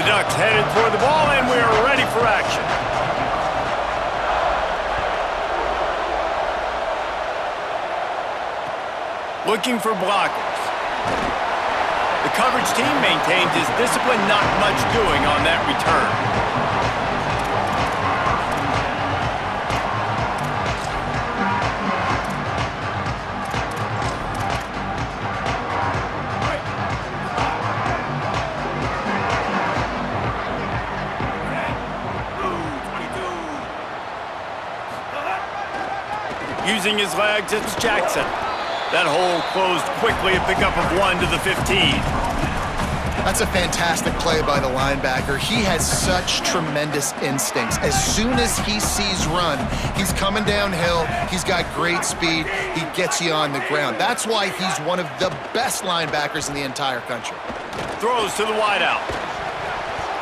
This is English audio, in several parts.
The Ducks headed toward the ball, and we are ready for action. Looking for blockers. The coverage team maintains his discipline, not much doing on that return. Using his legs, it's Jackson. That hole closed quickly, a pickup of 1 to the 15. That's a fantastic play by the linebacker. He has such tremendous instincts. As soon as he sees run, he's coming downhill. He's got great speed. He gets you on the ground. That's why he's one of the best linebackers in the entire country. Throws to the wideout.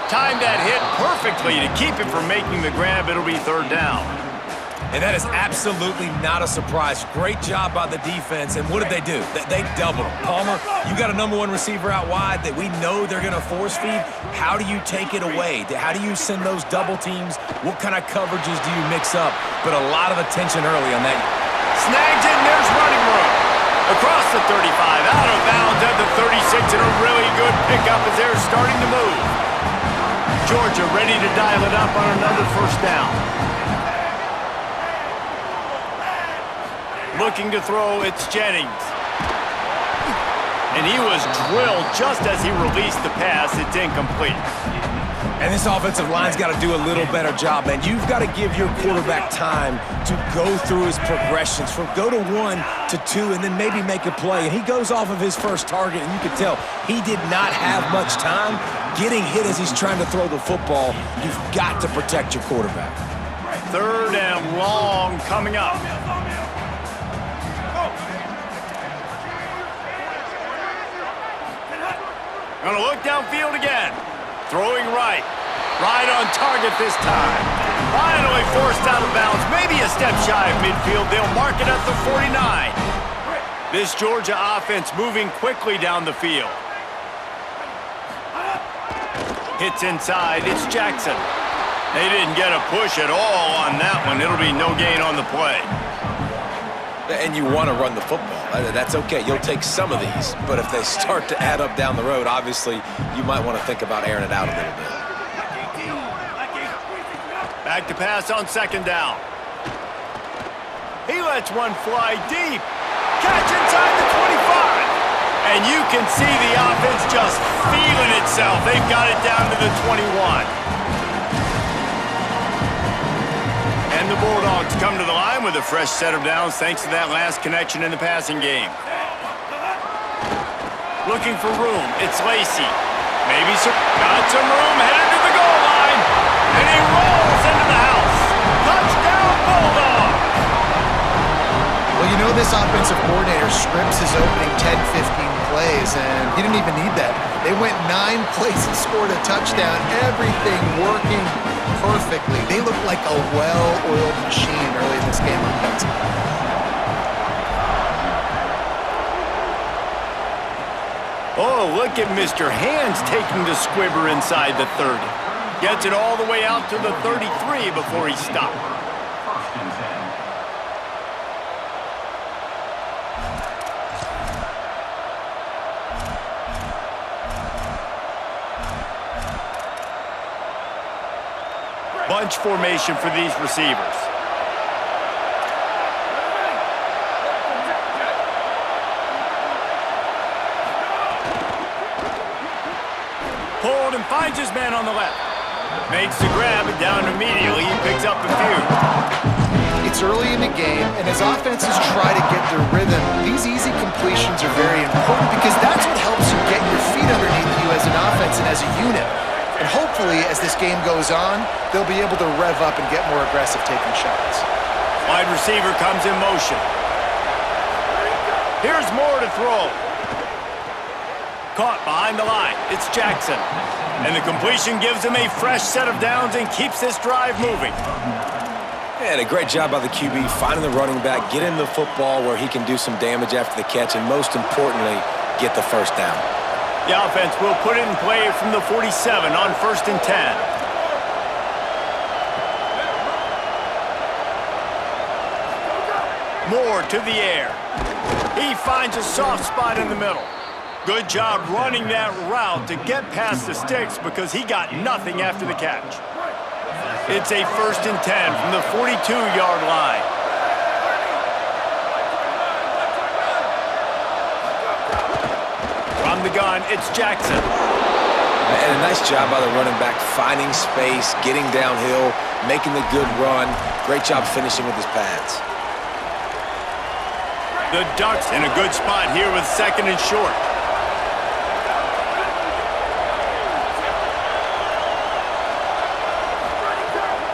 Timed that hit perfectly to keep him from making the grab. It'll be third down. And that is absolutely not a surprise. Great job by the defense. And what did they do? They doubled him. Palmer, you got a #1 receiver out wide that we know they're going to force feed. How do you take it away? How do you send those double teams? What kind of coverages do you mix up? But a lot of attention early on that. Snags it, and there's running room. Across the 35, out of bounds at the 36, and a really good pickup as they're starting to move. Georgia ready to dial it up on another first down. Looking to throw, it's Jennings. And he was drilled just as he released the pass. It's incomplete. And this offensive line's got to do a little better job, man. You've got to give your quarterback time to go through his progressions, from go to 1 to 2, and then maybe make a play. And he goes off of his first target, and you can tell he did not have much time getting hit as he's trying to throw the football. You've got to protect your quarterback. Third and long coming up. Gonna look downfield again. Throwing right. Right on target this time. Finally forced out of bounds. Maybe a step shy of midfield. They'll mark it at the 49. This Georgia offense moving quickly down the field. Hits inside. It's Jackson. They didn't get a push at all on that one. It'll be no gain on the play. And you want to run the football. That's okay. You'll take some of these. But if they start to add up down the road, obviously, you might want to think about airing it out a little bit. Back to pass on second down. He lets one fly deep. Catch inside the 25. And you can see the offense just feeling itself. They've got it down to the 21. And the Bulldogs come to the line with a fresh set of downs thanks to that last connection in the passing game. Looking for room, it's Lacey. Maybe got some room, headed to the goal line. And he rolls into the house. Touchdown, Bulldogs! Well, you know this offensive coordinator scripts his opening 10, 15 plays, and he didn't even need that. They went 9 plays and scored a touchdown. Everything working perfectly. They look like a well-oiled machine early in this game on defense. Oh, look at Mr. Hands taking the squibber inside the 30. Gets it all the way out to the 33 before he stopped. Bunch formation for these receivers. Pulled and finds his man on the left. Makes the grab and down immediately. He picks up a few. It's early in the game, and as offenses try to get their rhythm, these easy completions are very important because that's what helps you get your feet underneath you as an offense and as a unit. And hopefully, as this game goes on, they'll be able to rev up and get more aggressive taking shots. Wide receiver comes in motion. Here's more to throw. Caught behind the line. It's Jackson. And the completion gives him a fresh set of downs and keeps this drive moving. And a great job by the QB finding the running back, get him the football where he can do some damage after the catch, and most importantly, get the first down. The offense will put it in play from the 47 on 1st and 10. Moore to the air. He finds a soft spot in the middle. Good job running that route to get past the sticks because he got nothing after the catch. It's a 1st and 10 from the 42-yard line. From the gun, it's Jackson. And a nice job by the running back, finding space, getting downhill, making the good run. Great job finishing with his pads. The Ducks in a good spot here with 2nd and short.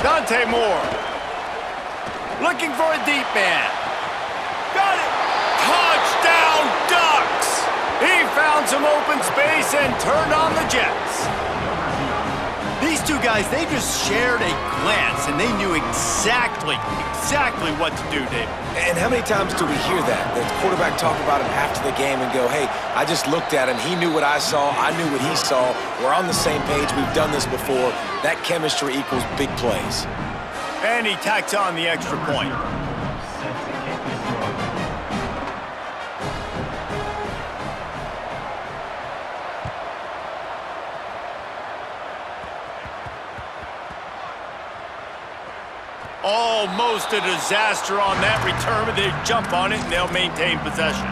Dante Moore. Looking for a deep man. Got it. Touchdown, Ducks! He found some open space and turned on the Jets. These two guys, they just shared a glance, and they knew exactly what to do, David. And how many times do we hear that? The quarterback talk about him after the game and go, hey, I just looked at him. He knew what I saw. I knew what he saw. We're on the same page. We've done this before. That chemistry equals big plays. And he tacks on the extra point. Almost a disaster on that return, but they jump on it and they'll maintain possession.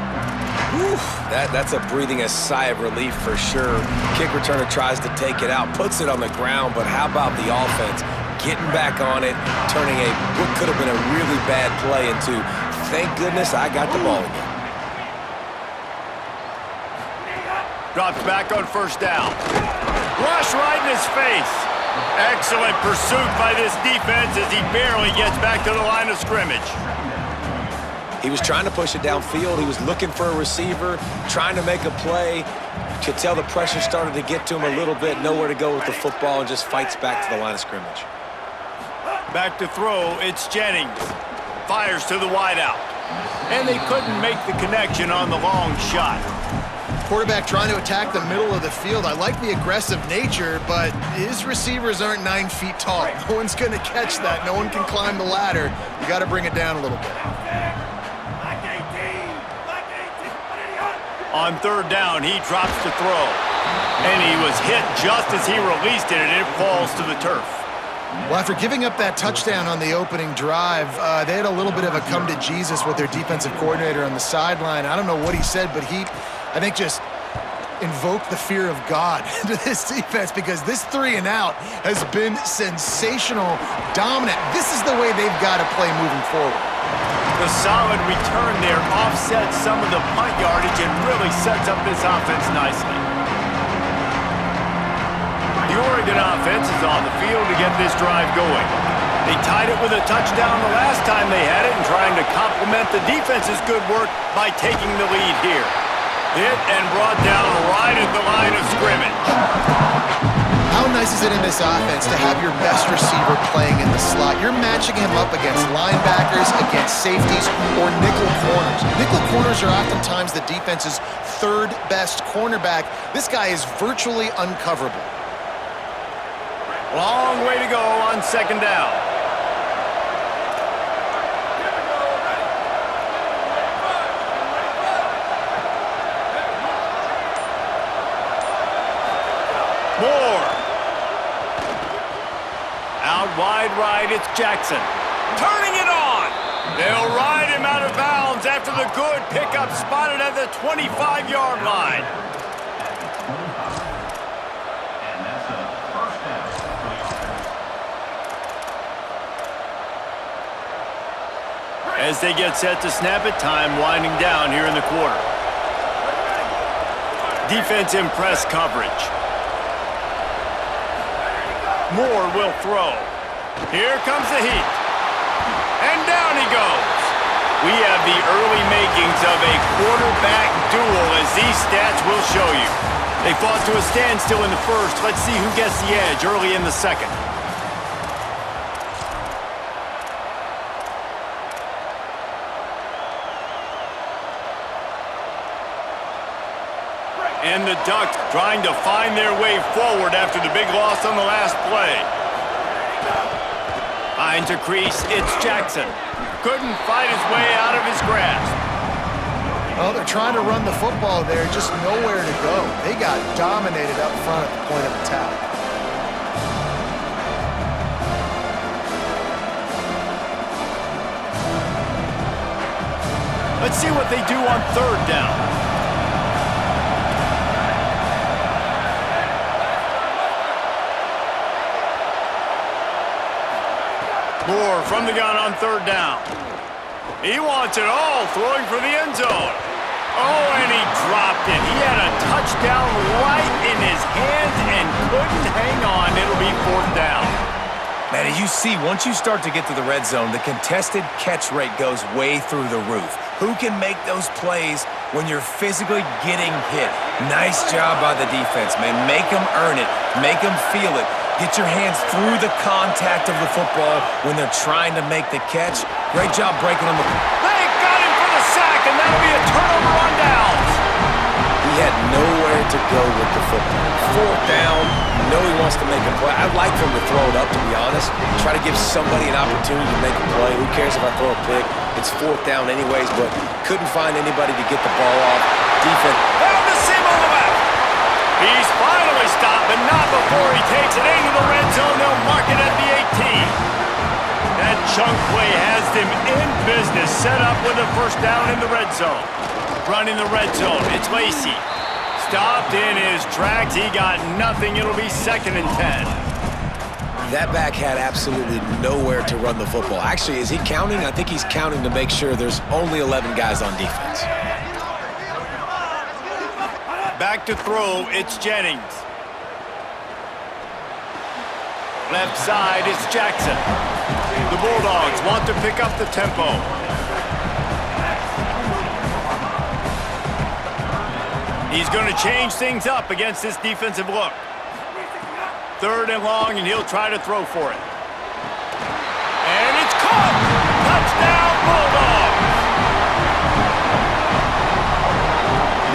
Oof, that's a breathing a sigh of relief for sure. Kick returner tries to take it out, puts it on the ground, but how about the offense getting back on it, turning what could have been a really bad play into, thank goodness I got the ball again. Drops back on 1st down. Rush right in his face. Excellent pursuit by this defense as he barely gets back to the line of scrimmage. He was trying to push it downfield. He was looking for a receiver, trying to make a play. Could tell the pressure started to get to him a little bit, nowhere to go with the football, and just fights back to the line of scrimmage. Back to throw, it's Jennings. Fires to the wideout. And they couldn't make the connection on the long shot. Quarterback trying to attack the middle of the field. I like the aggressive nature, but his receivers aren't 9 feet tall. No one's going to catch that. No one can climb the ladder. You got to bring it down a little bit. On 3rd down, he drops to throw. And he was hit just as he released it, and it falls to the turf. Well, after giving up that touchdown on the opening drive, they had a little bit of a come to Jesus with their defensive coordinator on the sideline. I don't know what he said, but I think, just invoked the fear of God into this defense because this 3 and out has been sensational, dominant. This is the way they've got to play moving forward. The solid return there offsets some of the punt yardage and really sets up this offense nicely. The Oregon offense is on the field to get this drive going. They tied it with a touchdown the last time they had it and trying to complement the defense's good work by taking the lead here. Hit and brought down right at the line of scrimmage. How nice is it in this offense to have your best receiver playing in the slot? You're matching him up against linebackers, against safeties, or nickel corners. Nickel corners are oftentimes the defense's 3rd best cornerback. This guy is virtually uncoverable. Long way to go on 2nd down. Moore. Out wide right, it's Jackson. Turning it on. They'll ride him out of bounds after the good pickup spotted at the 25-yard line. As they get set to snap it, time winding down here in the quarter. Defense in press coverage. Moore will throw. Here comes the heat. And down he goes. We have the early makings of a quarterback duel, as these stats will show you. They fought to a standstill in the first. Let's see who gets the edge early in the second. And the Ducks trying to find their way forward after the big loss on the last play. Finds a crease, it's Jackson. Couldn't fight his way out of his grasp. Well, they're trying to run the football there, just nowhere to go. They got dominated up front at the point of attack. Let's see what they do on third down. Moore from the gun on third down. He wants it all, throwing for the end zone. Oh, and he dropped it. He had a touchdown right in his hands and couldn't hang on. It'll be fourth down. Man, as you see, once you start to get to the red zone, the contested catch rate goes way through the roof. Who can make those plays when you're physically getting hit? Nice job by the defense, man. Make them earn it. Make them feel it. Get your hands through the contact of the football when they're trying to make the catch. Great job breaking them. They got him for the sack, and that'll be a turnover on downs. He had nowhere to go with the football. Fourth down, you know he wants to make a play. I'd like for him to throw it up, to be honest. Try to give somebody an opportunity to make a play. Who cares if I throw a pick? It's fourth down anyways, but couldn't find anybody to get the ball off. Defense. Down the seam on the left. He's finally stopped, but not before he takes it into the red zone. They'll mark it at the 18. That chunk play has them in business, set up with a first down in the red zone. Running the red zone, it's Lacey. Stopped in his tracks, he got nothing. It'll be 2nd and 10. That back had absolutely nowhere to run the football. Actually, is he counting? I think he's counting to make sure there's only 11 guys on defense. Back to throw, it's Jennings. Left side, it's Jackson. The Bulldogs want to pick up the tempo. He's going to change things up against this defensive look. 3rd and long, and he'll try to throw for it. And it's caught! Touchdown, Bulldogs!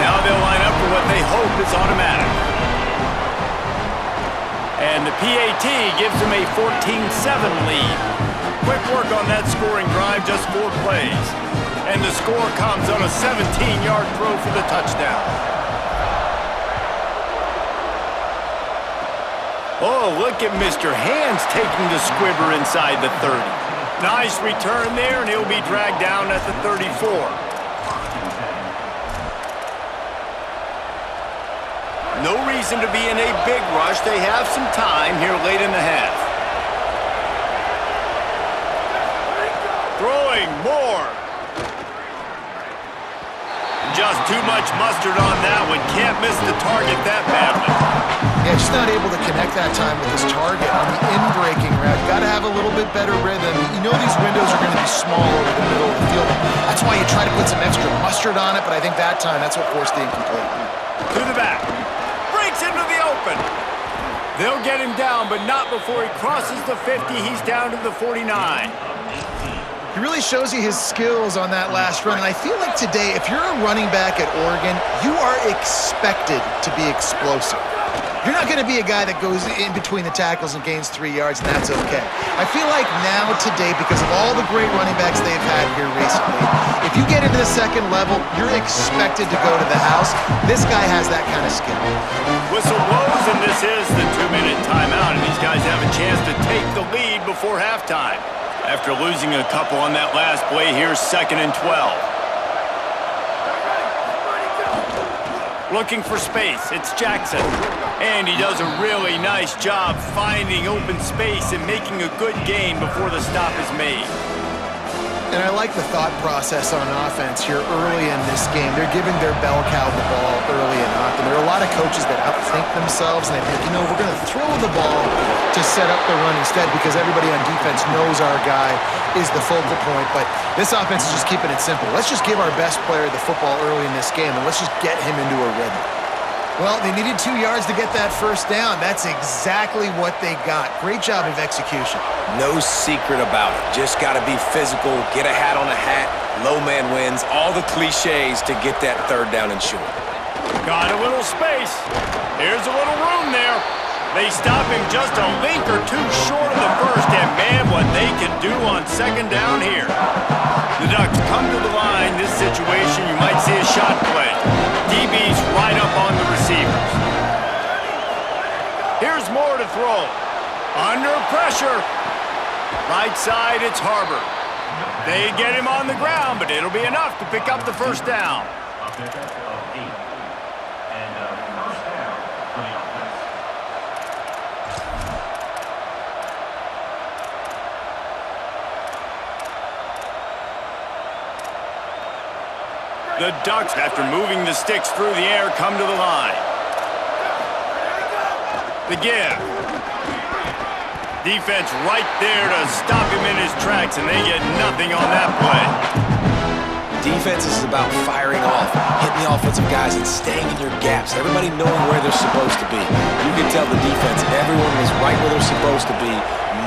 Now they'll line up for what they hope is automatic. And the PAT gives them a 14-7 lead. Quick work on that scoring drive, just 4 plays. And the score comes on a 17-yard throw for the touchdown. Oh, look at Mr. Hands taking the squibber inside the 30. Nice return there, and he'll be dragged down at the 34. No reason to be in a big rush. They have some time here late in the half. Throwing more. Just too much mustard on that one. Can't miss the target that badly. Yeah, just not able to connect that time with his target on the in-breaking route. Got to have a little bit better rhythm. You know these windows are going to be small over the middle of the field. That's why you try to put some extra mustard on it, but I think that time that's what forced the incomplete. To the back. Breaks into the open. They'll get him down, but not before he crosses the 50. He's down to the 49. He really shows you his skills on that last run, and I feel like today, if you're a running back at Oregon, you are expected to be explosive. You're not going to be a guy that goes in between the tackles and gains 3 yards, and that's okay. I feel like now, today, because of all the great running backs they've had here recently, if you get into the second level, you're expected to go to the house. This guy has that kind of skill. Whistle blows, and this is the 2-minute timeout, and these guys have a chance to take the lead before halftime. After losing a couple on that last play, here's 2nd and 12. Looking for space, it's Jackson. And he does a really nice job finding open space and making a good gain before the stop is made. And I like the thought process on offense here early in this game. They're giving their bell cow the ball early and often. There are a lot of coaches that outthink themselves, and they think, you know, we're going to throw the ball to set up the run instead because everybody on defense knows our guy is the focal point. But this offense is just keeping it simple. Let's just give our best player the football early in this game, and let's just get him into a rhythm. Well, they needed 2 yards to get that first down. That's exactly what they got. Great job of execution. No secret about it. Just got to be physical, get a hat on a hat, low man wins, all the cliches to get that 3rd down and short. Got a little space. Here's a little room there. They stop him just a link or two short of the first, and man, what they can do on second down here. The Ducks come to the line. This situation, you might see a shot play. DB's right up on the receivers. Here's Moore to throw. Under pressure. Right side, it's Harbor. They get him on the ground, but it'll be enough to pick up the first down. The Ducks, after moving the sticks through the air, come to the line. The give. Defense right there to stop him in his tracks, and they get nothing on that play. Defense is about firing off, hitting the offensive guys, and staying in your gaps. Everybody knowing where they're supposed to be. You can tell the defense, everyone was right where they're supposed to be,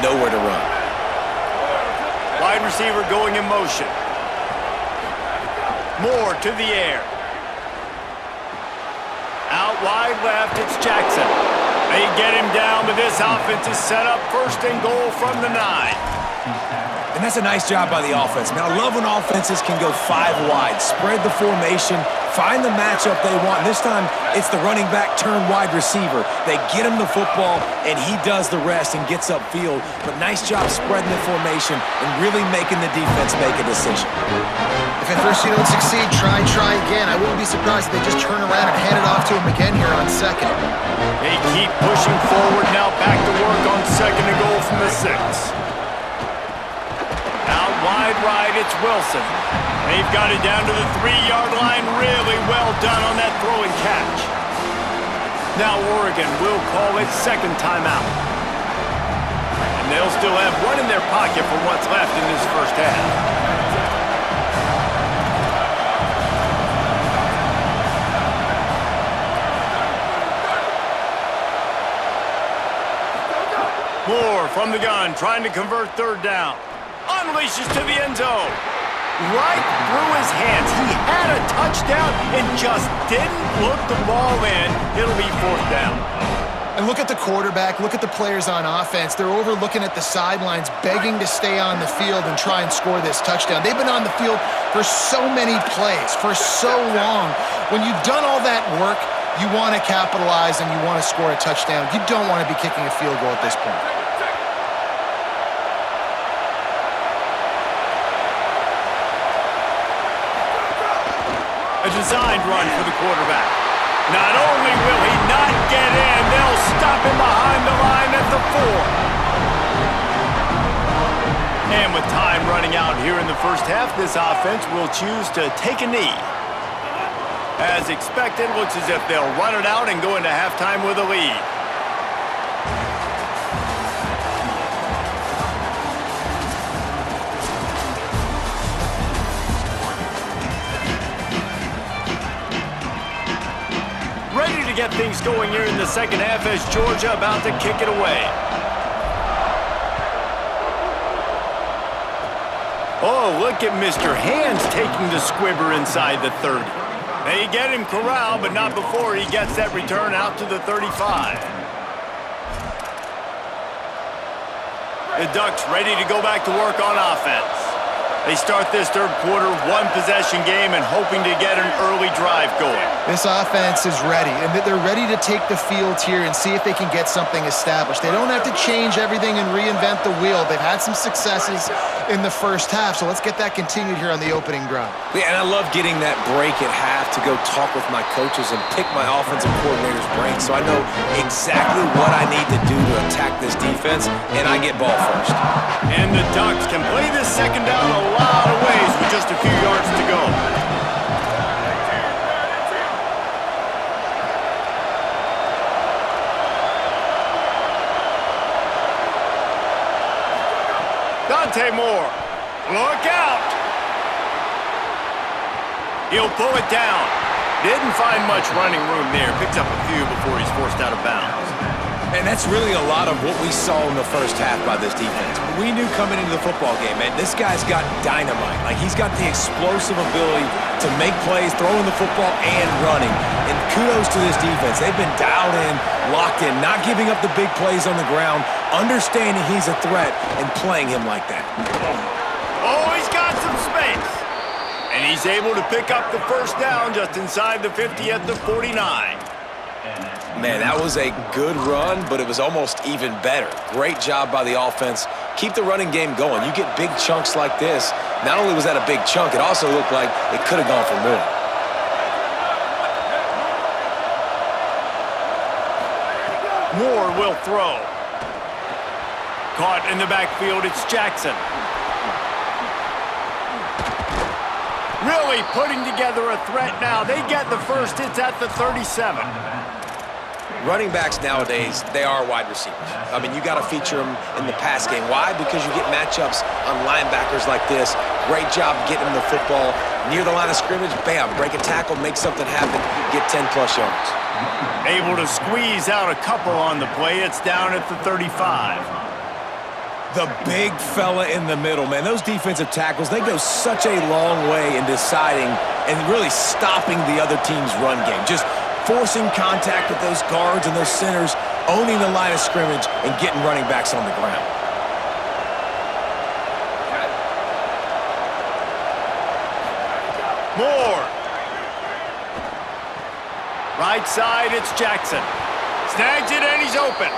nowhere to run. Wide receiver going in motion. Moore to the air. Out wide left, it's Jackson. They get him down, but this offense is set up first and goal from the 9. And that's a nice job by the offense. Man, I love when offenses can go 5 wide, spread the formation, find the matchup they want. And this time, it's the running back turned wide receiver. They get him the football, and he does the rest and gets upfield. But nice job spreading the formation and really making the defense make a decision. If at first you don't succeed, try again. I wouldn't be surprised if they just turn around and hand it off to him again here on second. They keep pushing forward, now back to work on second and goal from the 6. Out wide right, it's Wilson. They've got it down to the 3-yard line. Really well done on that throw and catch. Now Oregon will call its second timeout. And they'll still have one in their pocket for what's left in this first half. Moore from the gun, trying to convert third down. Unleashes to the end zone. Right through his hands. He had a touchdown and just didn't look the ball in. It'll be fourth down. And look at the quarterback, look at the players on offense. They're over looking at the sidelines, begging to stay on the field and try and score this touchdown. They've been on the field for so many plays, for so long. When you've done all that work, you want to capitalize and you want to score a touchdown. You don't want to be kicking a field goal at this point. A designed run for the quarterback. Not only will he not get in, they'll stop him behind the line at the 4. And with time running out here in the first half, this offense will choose to take a knee. As expected, looks as if they'll run it out and go into halftime with a lead. Ready to get things going here in the second half as Georgia about to kick it away. Oh, look at Mr. Hands taking the squibber inside the 30. They get him corralled, but not before he gets that return out to the 35. The Ducks ready to go back to work on offense. They start this third quarter, one-possession game, and hoping to get an early drive going. This offense is ready, and they're ready to take the field here and see if they can get something established. They don't have to change everything and reinvent the wheel. They've had some successes in the first half, so let's get that continued here on the opening drive. Yeah, and I love getting that break at half to go talk with my coaches and pick my offensive coordinator's brain so I know exactly what I need to do to attack this defense, and I get ball first. And the Ducks can play this second down a lot of ways with just a few yards to go. Dante Moore, look out! He'll pull it down. Didn't find much running room there. Picks up a few before he's forced out of bounds. And that's really a lot of what we saw in the first half by this defense. We knew coming into the football game, man, this guy's got dynamite. Like, he's got the explosive ability to make plays, throwing the football and running. And kudos to this defense. They've been dialed in, locked in, not giving up the big plays on the ground, understanding he's a threat, and playing him like that. Oh, he's got some space. And he's able to pick up the first down just inside the 50 at the 49. Man, that was a good run, but it was almost even better. Great job by the offense. Keep the running game going. You get big chunks like this. Not only was that a big chunk, it also looked like it could have gone for more. Moore will throw. Caught in the backfield, it's Jackson. Really putting together a threat now. They get the first. It's at the 37. Running backs nowadays, they are wide receivers. I mean, you got to feature them in the pass game. Why? Because you get matchups on linebackers like this. Great job getting them the football. Near the line of scrimmage, bam, break a tackle, make something happen, get 10-plus yards. Able to squeeze out a couple on the play. It's down at the 35. The big fella in the middle, man. Those defensive tackles, they go such a long way in deciding and really stopping the other team's run game. Just forcing contact with those guards and those centers, owning the line of scrimmage, and getting running backs on the ground. Moore. Right side, it's Jackson. Snags it and he's open.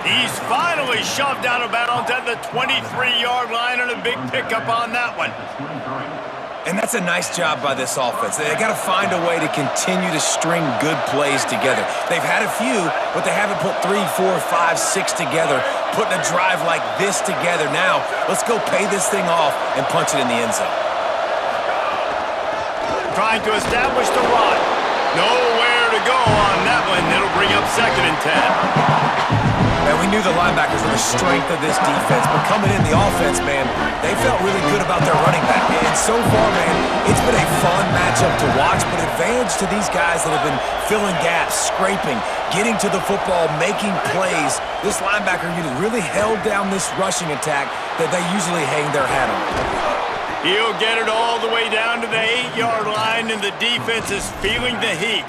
He's finally shoved out of bounds at the 23-yard line, and a big pickup on that one. And that's a nice job by this offense. They got to find a way to continue to string good plays together. They've had a few, but they haven't put 3, 4, 5, 6 together, putting a drive like this together. Now, let's go pay this thing off and punch it in the end zone. Trying to establish the run. Nowhere to go on that one. It'll bring up 2nd and 10. And we knew the linebackers were the strength of this defense, but coming in the offense, man, they felt really good about their running back. And so far, man, it's been a fun matchup to watch, but advantage to these guys that have been filling gaps, scraping, getting to the football, making plays. This linebacker unit really held down this rushing attack that they usually hang their hat on. He'll get it all the way down to the 8-yard line, and the defense is feeling the heat.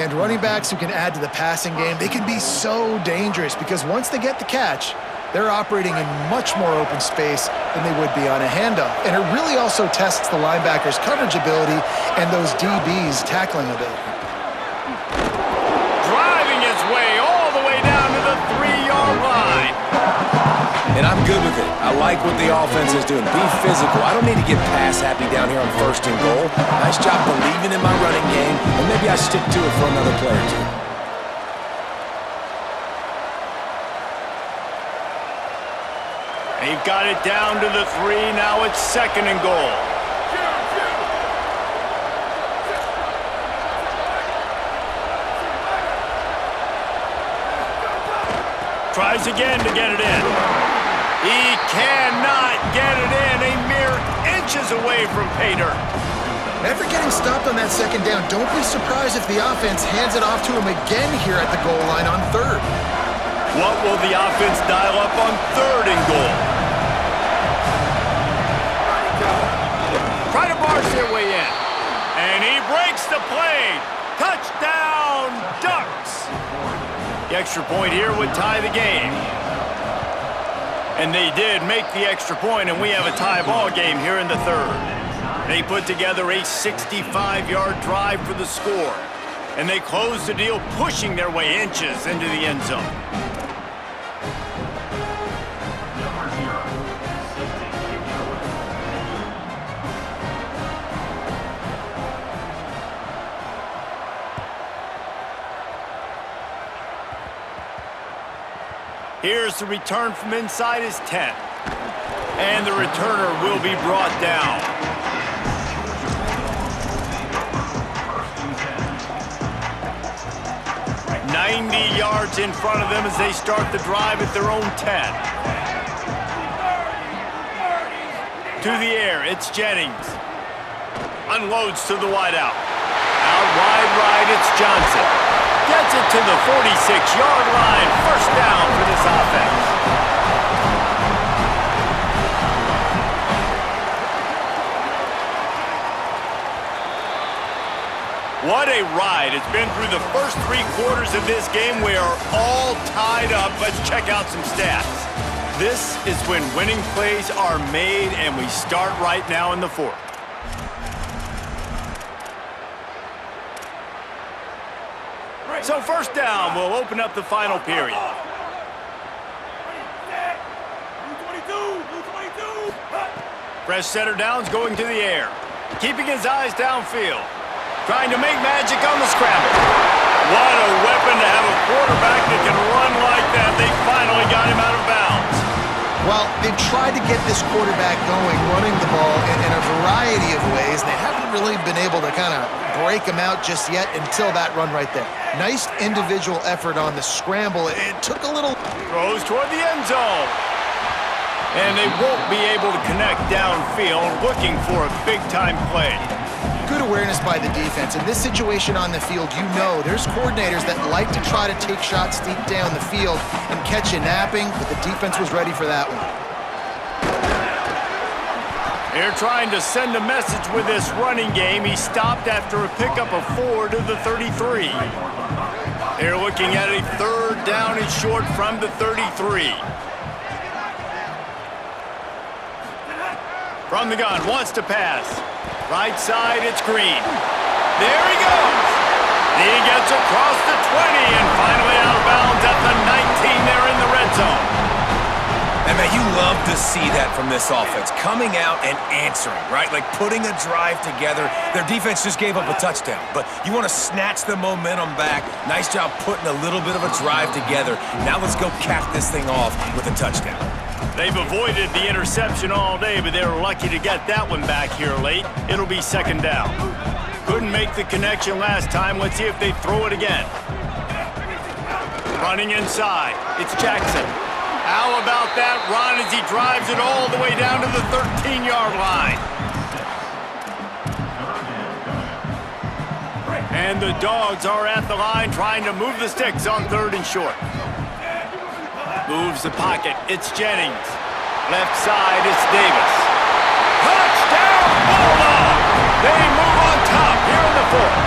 And running backs who can add to the passing game, they can be so dangerous because once they get the catch, they're operating in much more open space than they would be on a handoff. And it really also tests the linebackers' coverage ability and those DBs' tackling ability. Driving his way all the way down to the 3-yard line. And I'm good with it. I like what the offense is doing. Be physical. I don't need to get pass happy down here on 1st and goal. Nice job believing in my running game, and maybe I stick to it for another play or two. They've got it down to the 3. Now it's 2nd and goal. Tries again to get it in. He cannot get it in. A mere inches away from pay dirt. After getting stopped on that 2nd down, don't be surprised if the offense hands it off to him again here at the goal line on 3rd. What will the offense dial up on 3rd and goal? Try to barge their way in. And he breaks the play. Touchdown, Ducks. The extra point here would tie the game. And they did make the extra point, and we have a tie ball game here in the 3rd. They put together a 65-yard drive for the score. And they close the deal, pushing their way inches into the end zone. Here's the return from inside his 10. And the returner will be brought down. "90 yards in front of them as they start the drive at their own 10. To the air, it's Jennings. Unloads to the wideout. Out wide right, it's Johnson. Gets it to the 46-yard line. First down for this offense. What a ride. It's been through the first 3 quarters of this game. We are all tied up. Let's check out some stats. This is when winning plays are made, and we start right now in the 4th. So first down will open up the final period. Fresh setter downs going to the air. Keeping his eyes downfield. Trying to make magic on the scramble. What a weapon to have a quarterback that can run like that. They finally got him out of bounds. Well, they've tried to get this quarterback going, running the ball in a variety of ways. They haven't really been able to kind of break him out just yet until that run right there. Nice individual effort on the scramble. It took a little... Throws toward the end zone. And they won't be able to connect downfield, looking for a big-time play. Good awareness by the defense. In this situation on the field, you know there's coordinators that like to try to take shots deep down the field and catch you napping, but the defense was ready for that one. They're trying to send a message with this running game. He stopped after a pickup of 4 to the 33. They're looking at a 3rd down and short from the 33. From the gun, wants to pass. Right side, it's Green. There he goes. He gets across the 20 and finally out of bounds at the 19 there in the red zone. And man, you love to see that from this offense. Coming out and answering, right? Like putting a drive together. Their defense just gave up a touchdown, but you want to snatch the momentum back. Nice job putting a little bit of a drive together. Now let's go cap this thing off with a touchdown. They've avoided the interception all day, but they were lucky to get that one back here late. It'll be 2nd down. Couldn't make the connection last time. Let's see if they throw it again. Running inside. It's Jackson. How about that run as he drives it all the way down to the 13-yard line? And the Dogs are at the line trying to move the sticks on 3rd and short. Moves the pocket. It's Jennings. Left side, it's Davis. Touchdown, Bulldog! They move on top here in the 4th.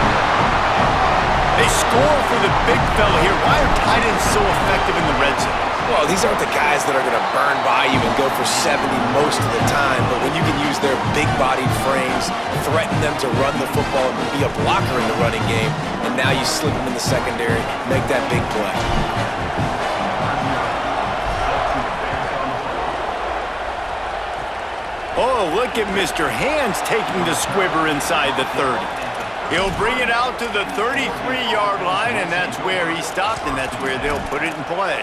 They score for the big fella here. Why are tight ends so effective in the red zone? Well, these aren't the guys that are going to burn by you and go for 70 most of the time, but when you can use their big-bodied frames, threaten them to run the football and be a blocker in the running game, and now you slip them in the secondary, make that big play. Oh, look at Mr. Hands taking the squibber inside the 30. He'll bring it out to the 33-yard line, and that's where he stopped, and that's where they'll put it in play.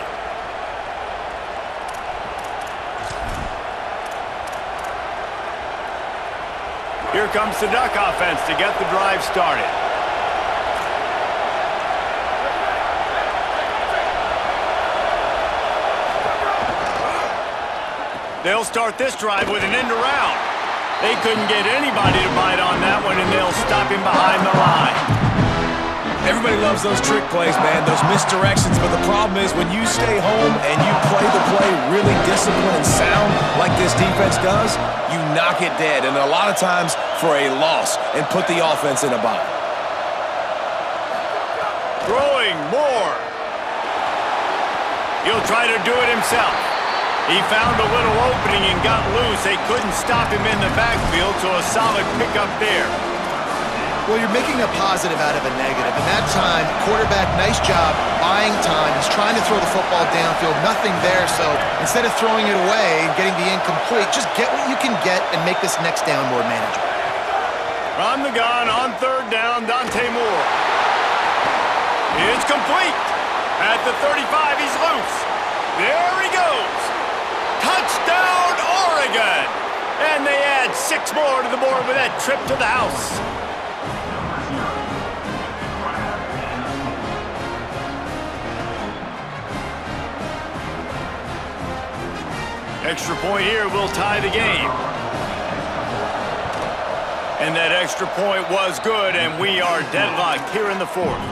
Here comes the Duck offense to get the drive started. They'll start this drive with an end around. They couldn't get anybody to bite on that one, and they'll stop him behind the line. Everybody loves those trick plays, man, those misdirections, but the problem is when you stay home and you play the play really disciplined and sound like this defense does, you knock it dead, and a lot of times for a loss, and put the offense in a bind. Throwing more. He'll try to do it himself. He found a little opening and got loose. They couldn't stop him in the backfield, so a solid pickup there. Well, you're making a positive out of a negative. In that time, quarterback, nice job, buying time. He's trying to throw the football downfield, nothing there. So instead of throwing it away and getting the incomplete, just get what you can get and make this next down more manageable. From the gun on 3rd down, Dante Moore. It's complete. At the 35, he's loose. There he goes. Touchdown, Oregon. And they add 6 more to the board with that trip to the house. Extra point here will tie the game. And that extra point was good, and we are deadlocked here in the 4th.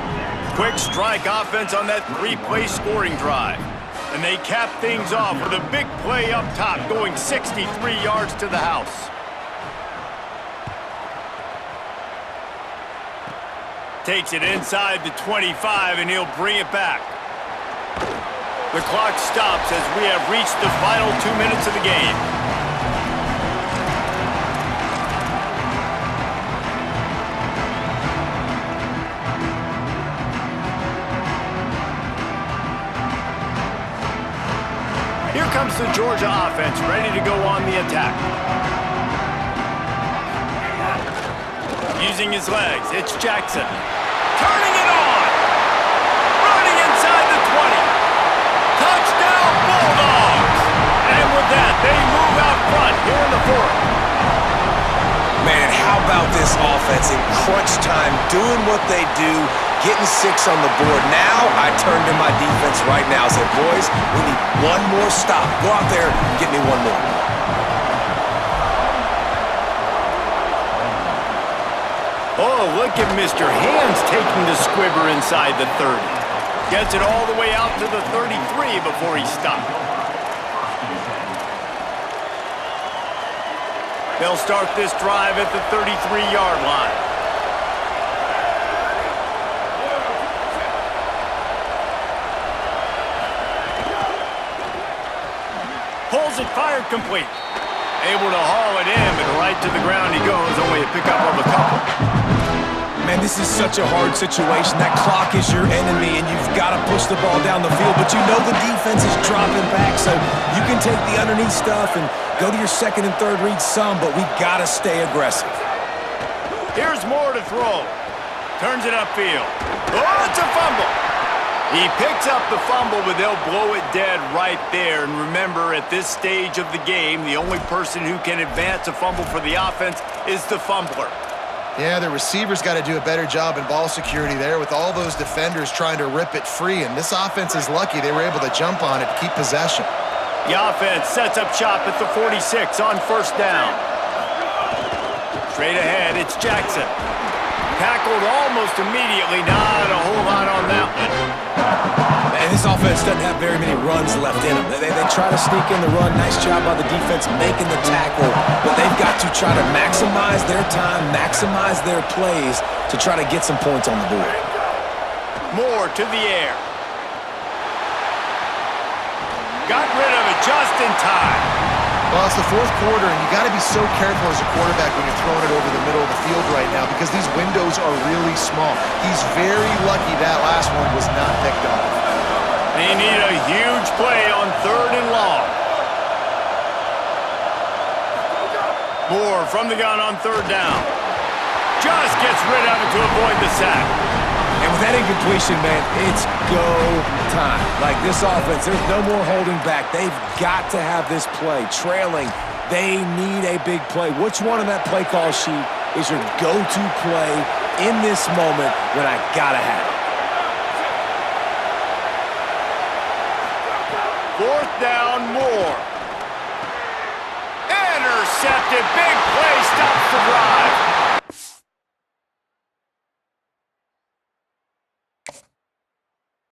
Quick strike offense on that three-play scoring drive. And they cap things off with a big play up top, going 63 yards to the house. Takes it inside the 25, and he'll bring it back. The clock stops as we have reached the final 2 minutes of the game. Here comes the Georgia offense, ready to go on the attack. Using his legs, it's Jackson. Turning it on! Running inside the 20. Touchdown, Bulldogs! And with that, they move out front here in the fourth. Man, how about this offense in crunch time, doing what they do, getting 6 on the board. Now I turn to my defense right now and say, boys, we need one more stop. Go out there, get me one more. Oh, look at Mr. Hands taking the squibber inside the 30. Gets it all the way out to the 33 before he stopped. They'll start this drive at the 33-yard line. Pulls it, fired complete. Able to haul it in, but right to the ground he goes, only a pickup of a couple. Man, this is such a hard situation. That clock is your enemy, and you've got to push the ball down the field, but you know the defense is dropping back, so you can take the underneath stuff and go to your second and third read some, but we got to stay aggressive. Here's Moore to throw. Turns it upfield. Oh, it's a fumble. He picks up the fumble, but they'll blow it dead right there. And remember, at this stage of the game, the only person who can advance a fumble for the offense is the fumbler. Yeah, the receivers got to do a better job in ball security there with all those defenders trying to rip it free. And this offense is lucky they were able to jump on it to keep possession. The offense sets up shop at the 46 on first down. Straight ahead, it's Jackson. Tackled almost immediately. Not a whole lot on that one. And this offense doesn't have very many runs left in them. They try to sneak in the run. Nice job by the defense making the tackle. But they've got to try to maximize their time, maximize their plays to try to get some points on the board. Moore to the air. Got rid of it just in time. Well, it's the fourth quarter, and you got to be so careful as a quarterback when you're throwing it over the middle of the field right now because these windows are really small. He's very lucky that last one was not picked off. They need a huge play on third and long. Moore from the gun on third down. Just gets rid of it to avoid the sack. And with that incompletion, man, it's go time. Like this offense, there's no more holding back. They've got to have this play. Trailing, they need a big play. Which one on that play call sheet is your go-to play in this moment when I gotta have it? Fourth down, Moore. Intercepted. Big play stops the drive.